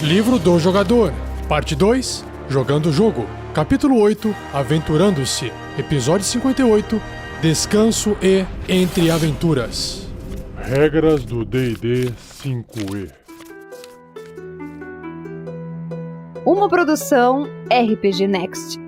Livro do Jogador, Parte 2, Jogando o Jogo, Capítulo 8, Aventurando-se, Episódio 58, Descanso e Entre Aventuras. Regras do D&D 5e. Uma produção RPG Next.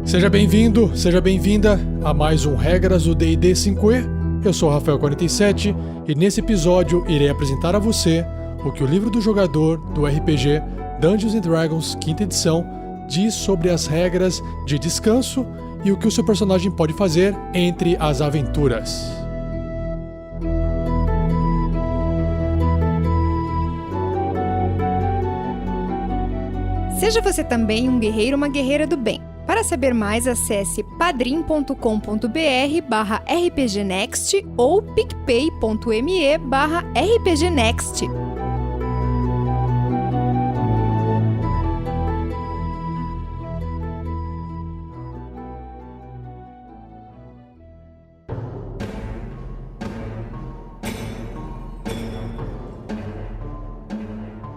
Seja bem-vindo, seja bem-vinda a mais um Regras do D&D 5e. Eu sou o Rafael47 e nesse episódio irei apresentar a você o que o livro do jogador do RPG Dungeons & Dragons 5ª edição diz sobre as regras de descanso e o que o seu personagem pode fazer entre as aventuras. Seja você também um guerreiro ou uma guerreira do bem. Para saber mais, acesse padrim.com.br/rpgnext ou picpay.me/rpgnext.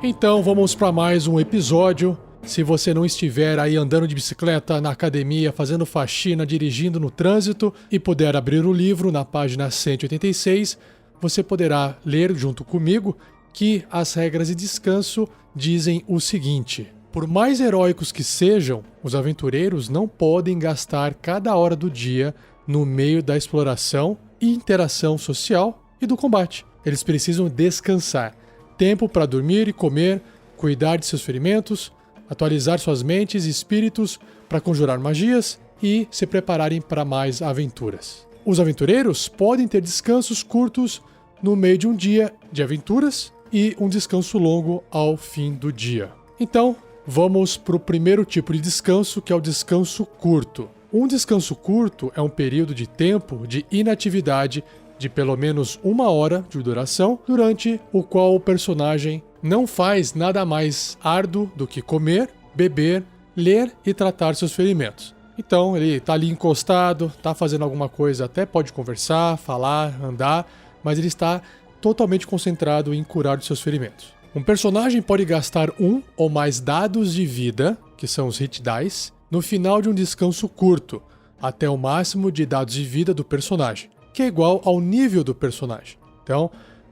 Então vamos para mais um episódio. Se você não estiver aí andando de bicicleta, na academia, fazendo faxina, dirigindo no trânsito e puder abrir o livro na página 186, você poderá ler junto comigo que as regras de descanso dizem o seguinte: por mais heróicos que sejam, os aventureiros não podem gastar cada hora do dia no meio da exploração e interação social e do combate. Eles precisam descansar. Tempo para dormir e comer, cuidar de seus ferimentos, atualizar suas mentes e espíritos para conjurar magias e se prepararem para mais aventuras. Os aventureiros podem ter descansos curtos no meio de um dia de aventuras e um descanso longo ao fim do dia. Então, vamos para o primeiro tipo de descanso, que é o descanso curto. Um descanso curto é um período de tempo de inatividade de pelo menos 1 hora de duração, durante o qual o personagem não faz nada mais árduo do que comer, beber, ler e tratar seus ferimentos. Então ele está ali encostado, está fazendo alguma coisa, até pode conversar, falar, andar, mas ele está totalmente concentrado em curar os seus ferimentos. Um personagem pode gastar 1 ou mais dados de vida, que são os hit dice, no final de um descanso curto, até o máximo de dados de vida do personagem, que é igual ao nível do personagem. Então,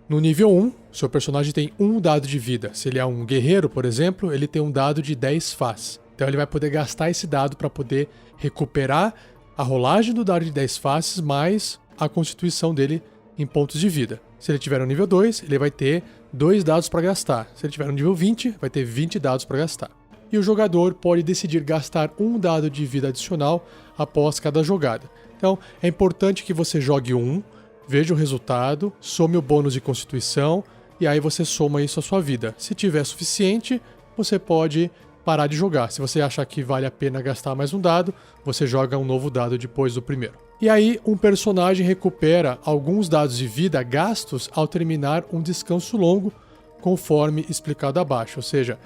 no nível 1, seu personagem tem 1 dado de vida. Se ele é um guerreiro, por exemplo, ele tem um dado de 10 faces. Então ele vai poder gastar esse dado para poder recuperar a rolagem do dado de 10 faces mais a constituição dele em pontos de vida. Se ele tiver no nível 2, ele vai ter 2 dados para gastar. Se ele tiver no nível 20, vai ter 20 dados para gastar. E o jogador pode decidir gastar 1 dado de vida adicional após cada jogada. Então é importante que você jogue 1, veja o resultado, some o bônus de constituição e aí você soma isso à sua vida. Se tiver suficiente, você pode parar de jogar. Se você achar que vale a pena gastar mais um dado, você joga um novo dado depois do primeiro. E aí um personagem recupera alguns dados de vida gastos ao terminar um descanso longo, conforme explicado abaixo. Ou seja,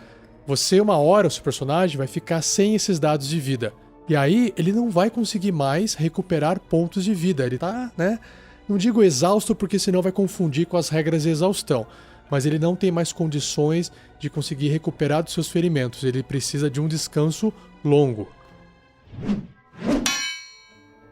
você 1 hora, o seu personagem vai ficar sem esses dados de vida. E aí ele não vai conseguir mais recuperar pontos de vida. Ele tá, não digo exausto porque senão vai confundir com as regras de exaustão, mas ele não tem mais condições de conseguir recuperar dos seus ferimentos. Ele precisa de um descanso longo.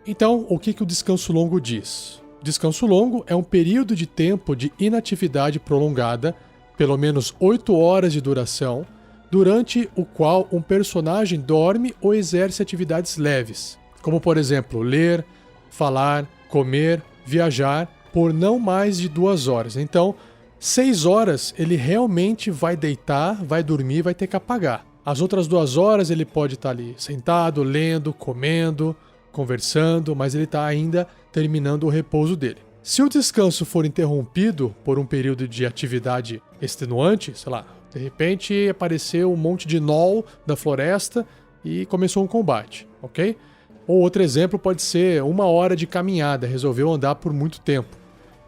Então, o que o descanso longo diz? Descanso longo é um período de tempo de inatividade prolongada, pelo menos 8 horas de duração, durante o qual um personagem dorme ou exerce atividades leves, como por exemplo, ler, falar, comer, viajar, por não mais de 2 horas. Então, 6 horas ele realmente vai deitar, vai dormir, vai ter que apagar. As outras 2 horas ele pode estar ali sentado, lendo, comendo, conversando, mas ele está ainda terminando o repouso dele. Se o descanso for interrompido por um período de atividade extenuante, sei lá, de repente apareceu um monte de gnoll da floresta e começou um combate, ok? Ou outro exemplo pode ser 1 hora de caminhada, resolveu andar por muito tempo.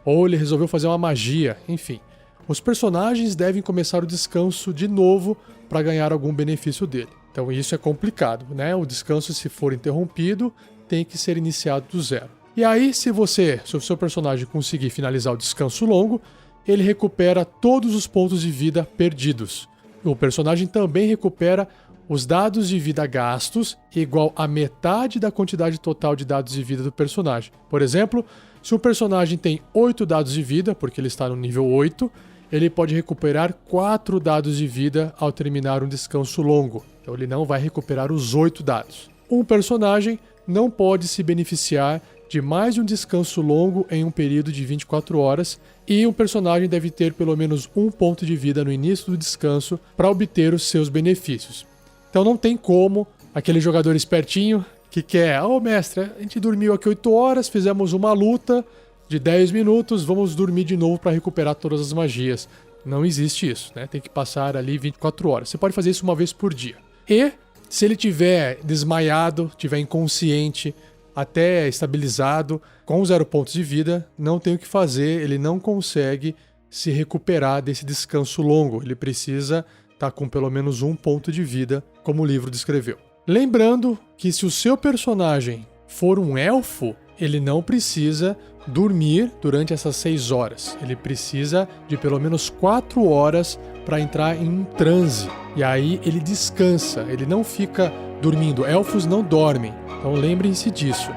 Ou ele resolveu fazer uma magia, enfim. Os personagens devem começar o descanso de novo para ganhar algum benefício dele. Então isso é complicado, né? O descanso, se for interrompido, tem que ser iniciado do zero. E aí, se o seu personagem conseguir finalizar o descanso longo, ele recupera todos os pontos de vida perdidos. O personagem também recupera os dados de vida gastos igual a metade da quantidade total de dados de vida do personagem. Por exemplo, se um personagem tem 8 dados de vida, porque ele está no nível 8, ele pode recuperar 4 dados de vida ao terminar um descanso longo. Então ele não vai recuperar os 8 dados. Um personagem não pode se beneficiar de mais de um descanso longo em um período de 24 horas e um personagem deve ter pelo menos um ponto de vida no início do descanso para obter os seus benefícios. Então não tem como aquele jogador espertinho que quer, mestre, a gente dormiu aqui 8 horas, fizemos uma luta de 10 minutos, vamos dormir de novo para recuperar todas as magias. Não existe isso, né? Tem que passar ali 24 horas. Você pode fazer isso uma vez por dia. E se ele tiver desmaiado, tiver inconsciente, até estabilizado, com 0 pontos de vida, não tem o que fazer, ele não consegue se recuperar desse descanso longo. Ele precisa estar com pelo menos 1 ponto de vida, como o livro descreveu. Lembrando que se o seu personagem for um elfo, ele não precisa dormir durante essas 6 horas. Ele precisa de pelo menos 4 horas para entrar em um transe. E aí ele descansa, ele não fica dormindo. Elfos não dormem, então lembrem-se disso.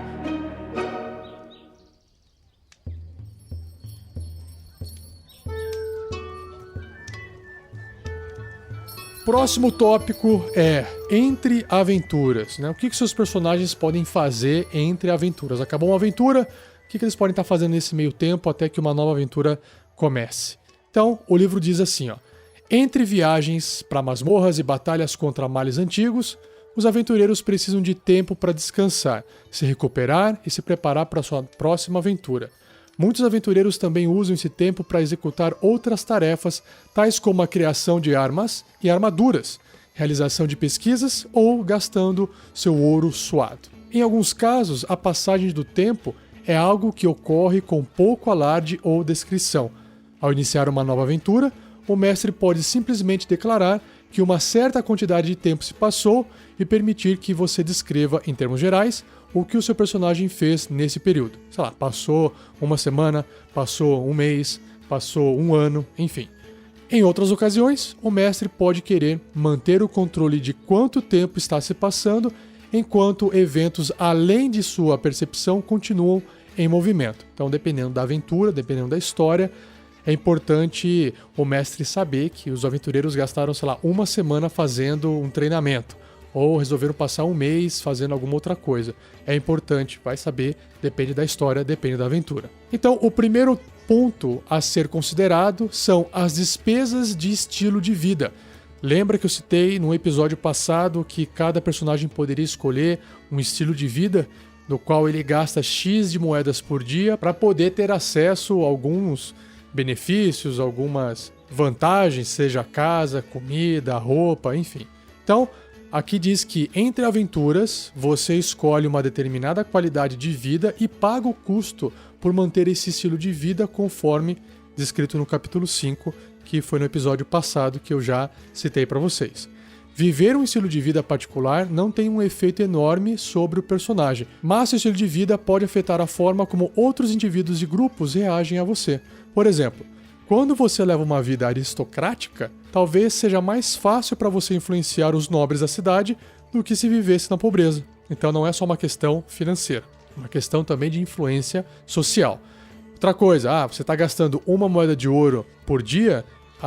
Próximo tópico é entre aventuras, né? O que seus personagens podem fazer entre aventuras? Acabou uma aventura, o que eles podem estar fazendo nesse meio tempo até que uma nova aventura comece? Então, o livro diz assim, entre viagens para masmorras e batalhas contra males antigos, os aventureiros precisam de tempo para descansar, se recuperar e se preparar para sua próxima aventura. Muitos aventureiros também usam esse tempo para executar outras tarefas, tais como a criação de armas e armaduras, realização de pesquisas ou gastando seu ouro suado. Em alguns casos, a passagem do tempo é algo que ocorre com pouco alarde ou descrição. Ao iniciar uma nova aventura, o mestre pode simplesmente declarar que uma certa quantidade de tempo se passou e permitir que você descreva, em termos gerais, o que o seu personagem fez nesse período. Sei lá, passou uma semana, passou um mês, passou um ano, enfim. Em outras ocasiões, o mestre pode querer manter o controle de quanto tempo está se passando, enquanto eventos além de sua percepção continuam em movimento. Então, dependendo da aventura, dependendo da história, é importante o mestre saber que os aventureiros gastaram, sei lá, uma semana fazendo um treinamento, ou resolveram passar um mês fazendo alguma outra coisa. É importante, vai saber, depende da história, depende da aventura. Então, o primeiro ponto a ser considerado são as despesas de estilo de vida. Lembra que eu citei no episódio passado que cada personagem poderia escolher um estilo de vida no qual ele gasta X de moedas por dia para poder ter acesso a alguns benefícios, algumas vantagens, seja casa, comida, roupa, enfim. Então, aqui diz que entre aventuras, você escolhe uma determinada qualidade de vida e paga o custo por manter esse estilo de vida conforme descrito no capítulo 5, que foi no episódio passado que eu já citei para vocês. Viver um estilo de vida particular não tem um efeito enorme sobre o personagem, mas seu estilo de vida pode afetar a forma como outros indivíduos e grupos reagem a você. Por exemplo, quando você leva uma vida aristocrática, talvez seja mais fácil para você influenciar os nobres da cidade do que se vivesse na pobreza. Então não é só uma questão financeira, é uma questão também de influência social. Outra coisa, você está gastando 1 moeda de ouro por dia,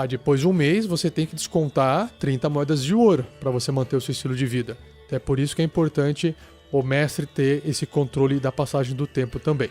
depois de um mês você tem que descontar 30 moedas de ouro para você manter o seu estilo de vida. É por isso que é importante o mestre ter esse controle da passagem do tempo também.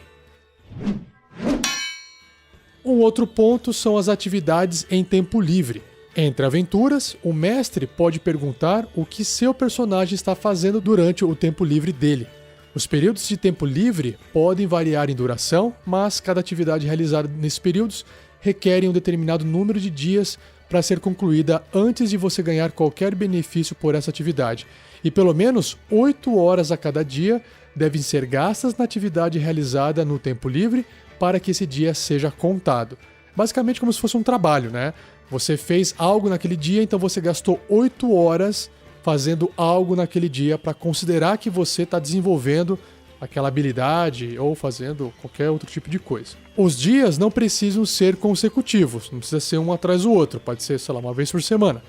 Um outro ponto são as atividades em tempo livre. Entre aventuras, o mestre pode perguntar o que seu personagem está fazendo durante o tempo livre dele. Os períodos de tempo livre podem variar em duração, mas cada atividade realizada nesses períodos requerem um determinado número de dias para ser concluída antes de você ganhar qualquer benefício por essa atividade. E pelo menos 8 horas a cada dia devem ser gastas na atividade realizada no tempo livre para que esse dia seja contado. Basicamente como se fosse um trabalho, né? Você fez algo naquele dia, então você gastou 8 horas fazendo algo naquele dia para considerar que você está desenvolvendo aquela habilidade ou fazendo qualquer outro tipo de coisa. Os dias não precisam ser consecutivos, não precisa ser um atrás do outro, pode ser, sei lá, uma vez por semana.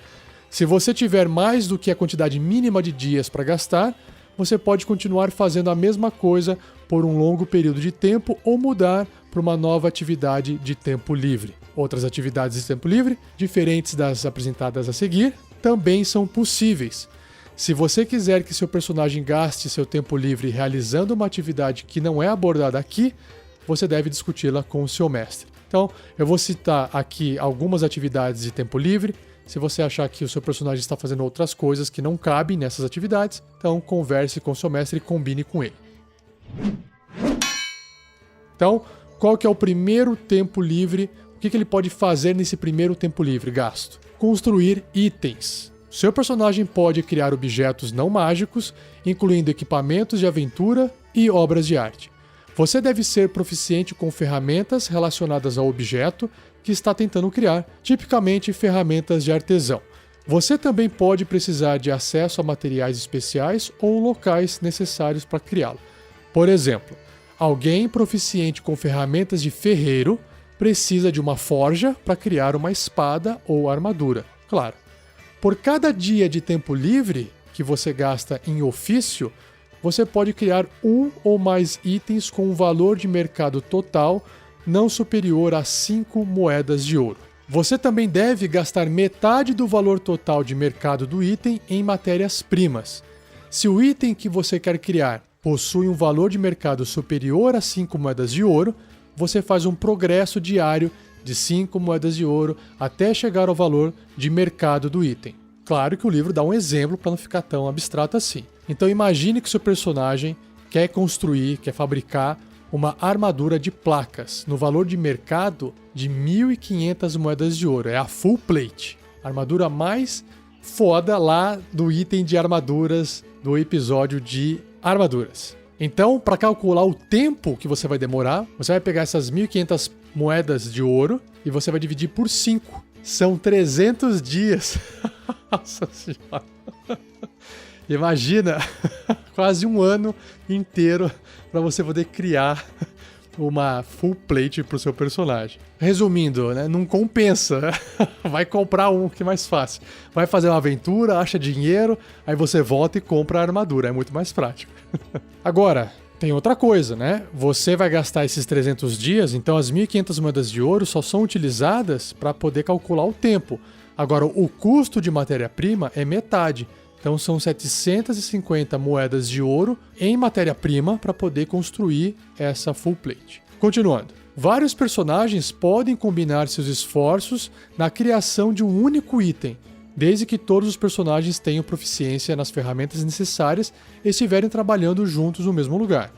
Se você tiver mais do que a quantidade mínima de dias para gastar, você pode continuar fazendo a mesma coisa por um longo período de tempo ou mudar para uma nova atividade de tempo livre. Outras atividades de tempo livre, diferentes das apresentadas a seguir, também são possíveis. Se você quiser que seu personagem gaste seu tempo livre realizando uma atividade que não é abordada aqui, você deve discuti-la com o seu mestre. Então, eu vou citar aqui algumas atividades de tempo livre. Se você achar que o seu personagem está fazendo outras coisas que não cabem nessas atividades, então converse com o seu mestre e combine com ele. Então, qual que é o primeiro tempo livre? O que ele pode fazer nesse primeiro tempo livre gasto? Construir itens. Seu personagem pode criar objetos não mágicos, incluindo equipamentos de aventura e obras de arte. Você deve ser proficiente com ferramentas relacionadas ao objeto que está tentando criar, tipicamente ferramentas de artesão. Você também pode precisar de acesso a materiais especiais ou locais necessários para criá-lo. Por exemplo, alguém proficiente com ferramentas de ferreiro precisa de uma forja para criar uma espada ou armadura. Claro, por cada dia de tempo livre que você gasta em ofício, você pode criar um ou mais itens com um valor de mercado total não superior a 5 moedas de ouro. Você também deve gastar metade do valor total de mercado do item em matérias-primas. Se o item que você quer criar possui um valor de mercado superior a 5 moedas de ouro, você faz um progresso diário de 5 moedas de ouro até chegar ao valor de mercado do item. Claro que o livro dá um exemplo para não ficar tão abstrato assim. Então imagine que seu personagem quer construir, quer fabricar uma armadura de placas no valor de mercado de 1.500 moedas de ouro. É a full plate. A armadura mais foda lá do item de armaduras do episódio de armaduras. Então, para calcular o tempo que você vai demorar, você vai pegar essas 1.500 moedas de ouro e você vai dividir por 5. São 300 dias. Nossa Senhora. Imagina, quase um ano inteiro para você poder criar uma full plate para o seu personagem. Resumindo, né, não compensa. Vai comprar um, que é mais fácil. Vai fazer uma aventura, acha dinheiro, aí você volta e compra a armadura. É muito mais prático. Agora, tem outra coisa, né? Você vai gastar esses 300 dias, então as 1.500 moedas de ouro só são utilizadas para poder calcular o tempo. Agora, o custo de matéria-prima é metade. Então são 750 moedas de ouro em matéria-prima para poder construir essa full plate. Continuando. Vários personagens podem combinar seus esforços na criação de um único item, desde que todos os personagens tenham proficiência nas ferramentas necessárias e estiverem trabalhando juntos no mesmo lugar.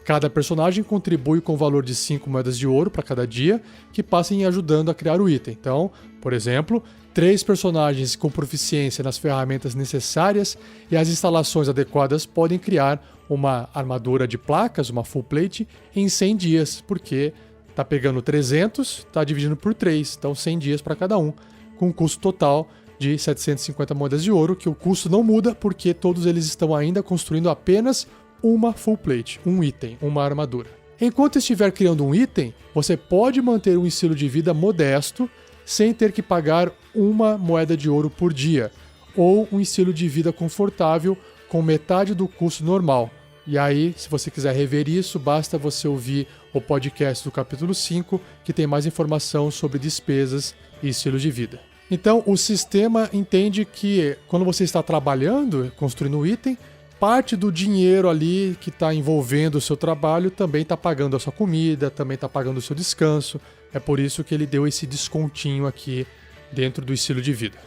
Cada personagem contribui com o valor de 5 moedas de ouro para cada dia que passem ajudando a criar o item. Então, por exemplo, 3 personagens com proficiência nas ferramentas necessárias e as instalações adequadas podem criar uma armadura de placas, uma full plate, em 100 dias, porque está pegando 300, está dividindo por 3, então 100 dias para cada um, com um custo total de 750 moedas de ouro, que o custo não muda porque todos eles estão ainda construindo apenas uma full plate, um item, uma armadura. Enquanto estiver criando um item, você pode manter um estilo de vida modesto sem ter que pagar 1 moeda de ouro por dia, ou um estilo de vida confortável com metade do custo normal. E aí, se você quiser rever isso, basta você ouvir o podcast do capítulo 5, que tem mais informação sobre despesas e estilo de vida. Então, o sistema entende que quando você está trabalhando, construindo um item, parte do dinheiro ali que está envolvendo o seu trabalho também está pagando a sua comida, também está pagando o seu descanso. É por isso que ele deu esse descontinho aqui dentro do estilo de vida.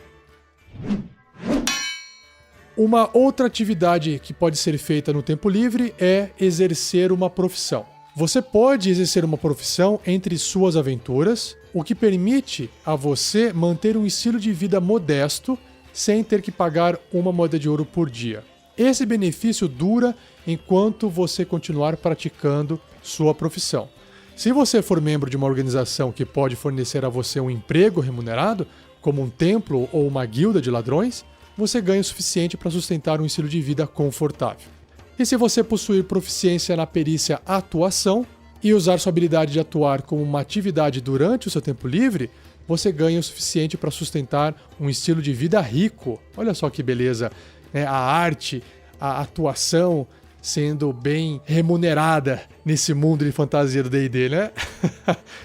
Uma outra atividade que pode ser feita no tempo livre é exercer uma profissão. Você pode exercer uma profissão entre suas aventuras, o que permite a você manter um estilo de vida modesto sem ter que pagar 1 moeda de ouro por dia. Esse benefício dura enquanto você continuar praticando sua profissão. Se você for membro de uma organização que pode fornecer a você um emprego remunerado, como um templo ou uma guilda de ladrões, você ganha o suficiente para sustentar um estilo de vida confortável. E se você possuir proficiência na perícia atuação e usar sua habilidade de atuar como uma atividade durante o seu tempo livre, você ganha o suficiente para sustentar um estilo de vida rico. Olha só que beleza, né? A arte, a atuação sendo bem remunerada nesse mundo de fantasia do D&D, né?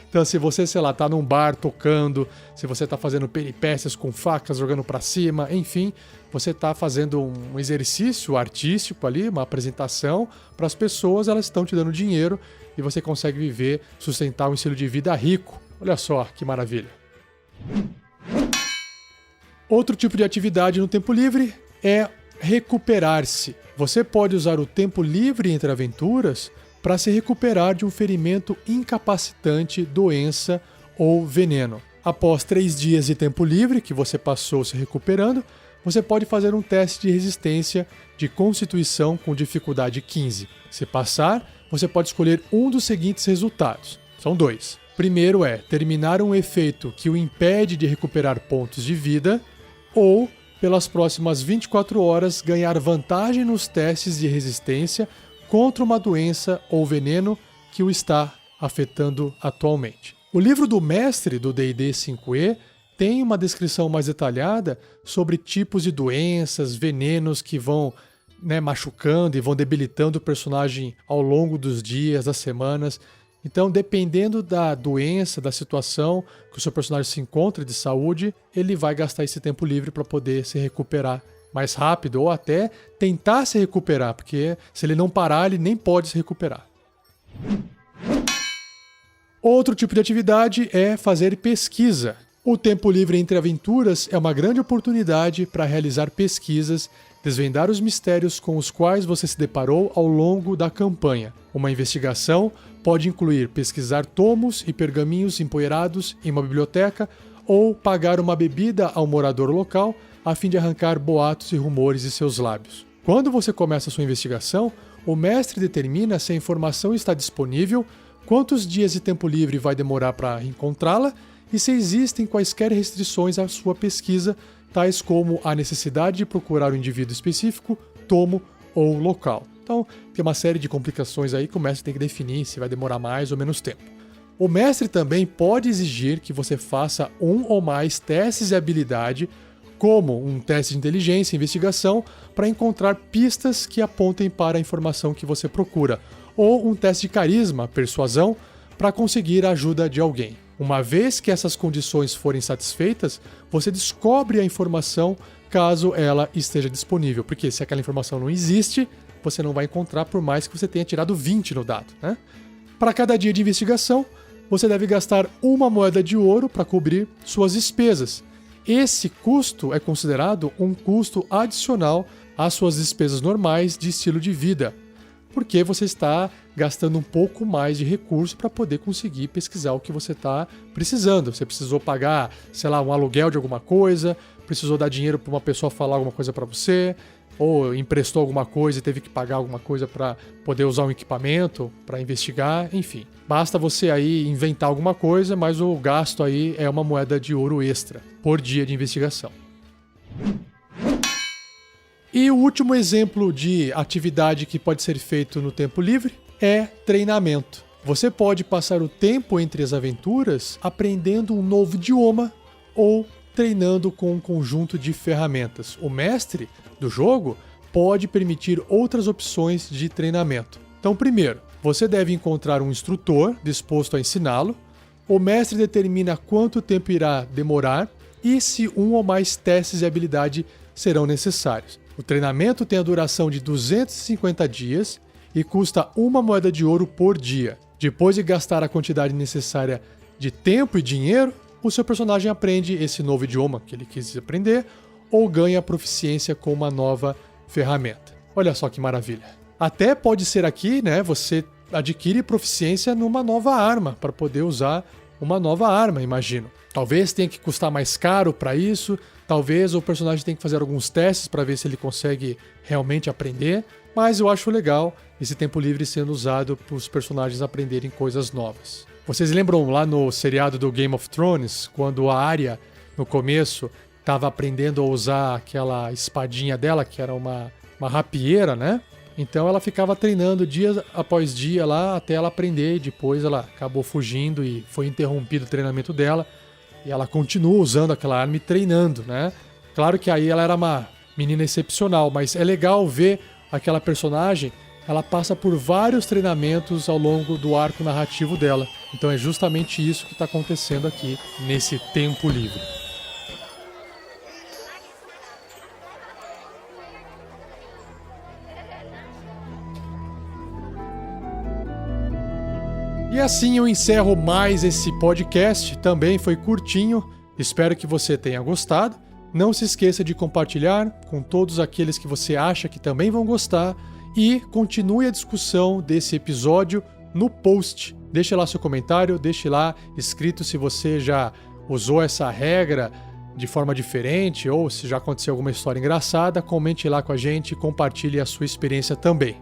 Então, se você, sei lá, tá num bar tocando, se você tá fazendo peripécias com facas, jogando pra cima, enfim, você tá fazendo um exercício artístico ali, uma apresentação para as pessoas, elas estão te dando dinheiro e você consegue viver, sustentar um estilo de vida rico. Olha só que maravilha. Outro tipo de atividade no tempo livre é recuperar-se. Você pode usar o tempo livre entre aventuras para se recuperar de um ferimento incapacitante, doença ou veneno. Após 3 dias de tempo livre que você passou se recuperando, você pode fazer um teste de resistência de constituição com dificuldade 15. Se passar, você pode escolher um dos seguintes resultados. São 2. Primeiro é terminar um efeito que o impede de recuperar pontos de vida, ou, pelas próximas 24 horas, ganhar vantagem nos testes de resistência contra uma doença ou veneno que o está afetando atualmente. O livro do mestre do D&D 5e tem uma descrição mais detalhada sobre tipos de doenças, venenos que vão machucando e vão debilitando o personagem ao longo dos dias, das semanas. Então, dependendo da doença, da situação que o seu personagem se encontra de saúde, ele vai gastar esse tempo livre para poder se recuperar mais rápido ou até tentar se recuperar, porque se ele não parar, ele nem pode se recuperar. Outro tipo de atividade é fazer pesquisa. O tempo livre entre aventuras é uma grande oportunidade para realizar pesquisas, desvendar os mistérios com os quais você se deparou ao longo da campanha. Uma investigação pode incluir pesquisar tomos e pergaminhos empoeirados em uma biblioteca ou pagar uma bebida ao morador local a fim de arrancar boatos e rumores de seus lábios. Quando você começa a sua investigação, o mestre determina se a informação está disponível, quantos dias de tempo livre vai demorar para encontrá-la e se existem quaisquer restrições à sua pesquisa, tais como a necessidade de procurar um indivíduo específico, tomo ou local. Então, tem uma série de complicações aí que o mestre tem que definir se vai demorar mais ou menos tempo. O mestre também pode exigir que você faça um ou mais testes de habilidade, como um teste de inteligência e investigação, para encontrar pistas que apontem para a informação que você procura, ou um teste de carisma, persuasão, para conseguir a ajuda de alguém. Uma vez que essas condições forem satisfeitas, você descobre a informação caso ela esteja disponível, porque se aquela informação não existe, você não vai encontrar por mais que você tenha tirado 20 no dado, né? Para cada dia de investigação, você deve gastar 1 moeda de ouro para cobrir suas despesas. Esse custo é considerado um custo adicional às suas despesas normais de estilo de vida, porque você está gastando um pouco mais de recurso para poder conseguir pesquisar o que você está precisando. Você precisou pagar, sei lá, um aluguel de alguma coisa, precisou dar dinheiro para uma pessoa falar alguma coisa para você, ou emprestou alguma coisa e teve que pagar alguma coisa para poder usar um equipamento, para investigar, enfim. Basta você aí inventar alguma coisa, mas o gasto aí é 1 moeda de ouro extra por dia de investigação. E o último exemplo de atividade que pode ser feito no tempo livre é treinamento. Você pode passar o tempo entre as aventuras aprendendo um novo idioma ou treinando com um conjunto de ferramentas. O mestre do jogo pode permitir outras opções de treinamento. Então, primeiro, você deve encontrar um instrutor disposto a ensiná-lo. O mestre determina quanto tempo irá demorar e se um ou mais testes de habilidade serão necessários. O treinamento tem a duração de 250 dias e custa 1 moeda de ouro por dia. Depois de gastar a quantidade necessária de tempo e dinheiro, o seu personagem aprende esse novo idioma que ele quis aprender ou ganha proficiência com uma nova ferramenta. Olha só que maravilha. Até pode ser aqui, você adquire proficiência numa nova arma para poder usar uma nova arma, imagino. Talvez tenha que custar mais caro para isso, talvez o personagem tenha que fazer alguns testes para ver se ele consegue realmente aprender, mas eu acho legal esse tempo livre sendo usado para os personagens aprenderem coisas novas. Vocês lembram lá no seriado do Game of Thrones, quando a Arya, no começo, estava aprendendo a usar aquela espadinha dela, que era uma rapieira, né? Então ela ficava treinando dia após dia lá até ela aprender, e depois ela acabou fugindo e foi interrompido o treinamento dela. E ela continua usando aquela arma e treinando, né? Claro que aí ela era uma menina excepcional, mas é legal ver aquela personagem, ela passa por vários treinamentos ao longo do arco narrativo dela. Então é justamente isso que está acontecendo aqui nesse tempo livre. E assim eu encerro mais esse podcast, também foi curtinho, espero que você tenha gostado. Não se esqueça de compartilhar com todos aqueles que você acha que também vão gostar e continue a discussão desse episódio no post. Deixe lá seu comentário, deixe lá escrito se você já usou essa regra de forma diferente ou se já aconteceu alguma história engraçada, comente lá com a gente e compartilhe a sua experiência também.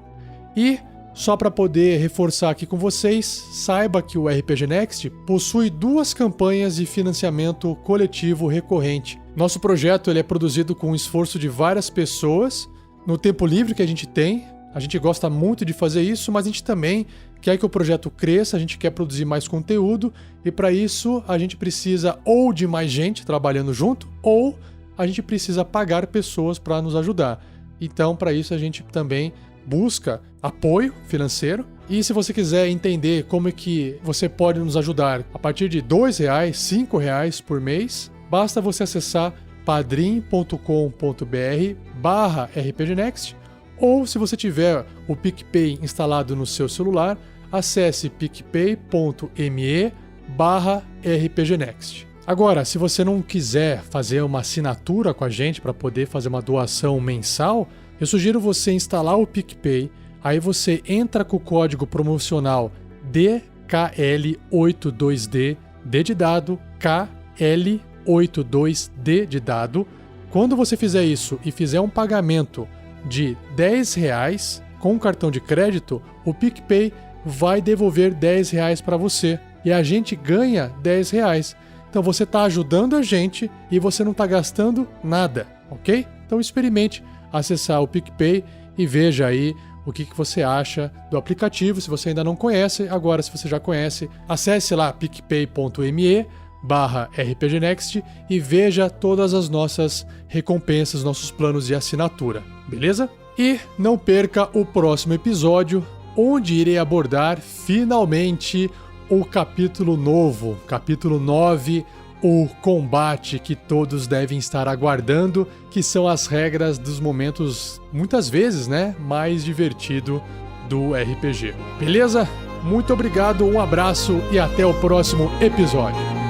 E só para poder reforçar aqui com vocês, saiba que o RPG Next possui 2 campanhas de financiamento coletivo recorrente. Nosso projeto ele é produzido com o esforço de várias pessoas, no tempo livre que a gente tem. A gente gosta muito de fazer isso, mas a gente também quer que o projeto cresça, a gente quer produzir mais conteúdo e para isso a gente precisa ou de mais gente trabalhando junto ou a gente precisa pagar pessoas para nos ajudar. Então, para isso a gente também busca apoio financeiro. E se você quiser entender como é que você pode nos ajudar a partir de R$2, R$5 por mês, basta você acessar padrim.com.br/rpgnext ou se você tiver o PicPay instalado no seu celular, acesse picpay.me/rpgnext. Agora, se você não quiser fazer uma assinatura com a gente para poder fazer uma doação mensal, eu sugiro você instalar o PicPay, aí você entra com o código promocional DKL82D, D de dado, KL82D de dado. Quando você fizer isso e fizer um pagamento de R$10 com cartão de crédito, o PicPay vai devolver R$10 para você e a gente ganha R$10. Então você está ajudando a gente e você não está gastando nada, ok? Então experimente acessar o PicPay e veja aí o que você acha do aplicativo. Se você ainda não conhece, agora se você já conhece, acesse lá picpay.me/rpgnext e veja todas as nossas recompensas, nossos planos de assinatura, beleza? E não perca o próximo episódio, onde irei abordar finalmente o capítulo novo, capítulo 9, o combate que todos devem estar aguardando, que são as regras dos momentos, muitas vezes, né, mais divertido do RPG. Beleza? Muito obrigado, um abraço e até o próximo episódio.